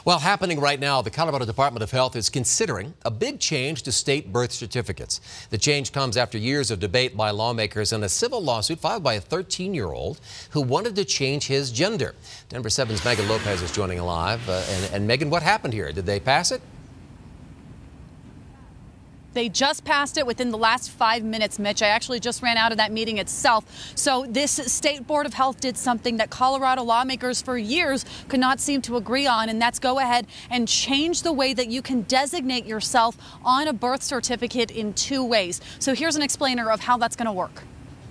Well, happening right now, the Colorado Department of Health is considering a big change to state birth certificates. The change comes after years of debate by lawmakers and a civil lawsuit filed by a 13-year-old who wanted to change his gender. Denver 7's Megan Lopez is joining live. And Megan, what happened here? Did they pass it? They just passed it within the last 5 minutes, Mitch. I actually just ran out of that meeting itself. So this state board of health did something that Colorado lawmakers for years could not seem to agree on, and that's go ahead and change the way that you can designate yourself on a birth certificate in 2 ways. So here's an explainer of how that's going to work.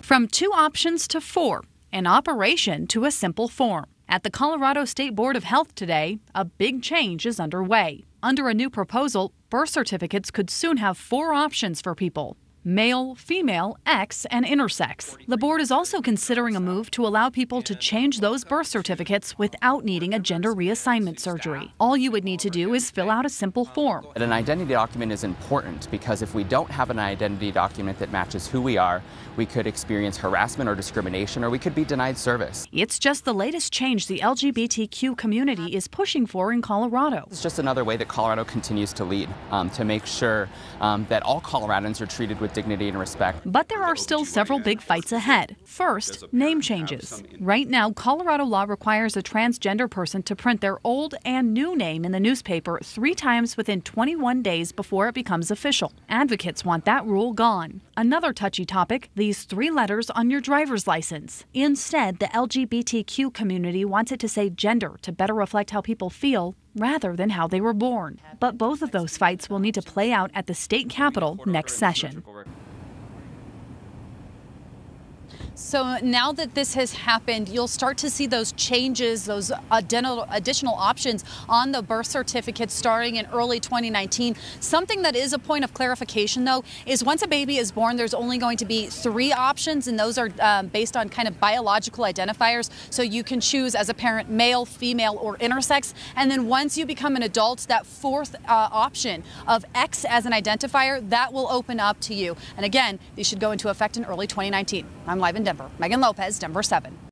From 2 options to 4, an operation to a simple form. At the Colorado State Board of Health today, a big change is underway. Under a new proposal, birth certificates could soon have 4 options for people: male, female, X, and intersex. The board is also considering a move to allow people to change those birth certificates without needing a gender reassignment surgery. All you would need to do is fill out a simple form. An identity document is important because if we don't have an identity document that matches who we are, we could experience harassment or discrimination, or we could be denied service. It's just the latest change the LGBTQ community is pushing for in Colorado. It's just another way that Colorado continues to lead, to make sure that all Coloradans are treated with dignity and respect. But there are still several big fights ahead. First, name changes. Right now, Colorado law requires a transgender person to print their old and new name in the newspaper 3 times within 21 days before it becomes official. Advocates want that rule gone. Another touchy topic, these 3 letters on your driver's license. Instead, the LGBTQ community wants it to say gender to better reflect how people feel rather than how they were born. But both of those fights will need to play out at the state capitol next session. So now that this has happened, you'll start to see those changes, those additional options on the birth certificate starting in early 2019. Something that is a point of clarification, though, is once a baby is born, there's only going to be 3 options, and those are based on kind of biological identifiers. So you can choose as a parent male, female, or intersex. And then once you become an adult, that 4th option of X as an identifier, that will open up to you. And again, these should go into effect in early 2019. I'm live in Denver. Megan Lopez, Denver 7.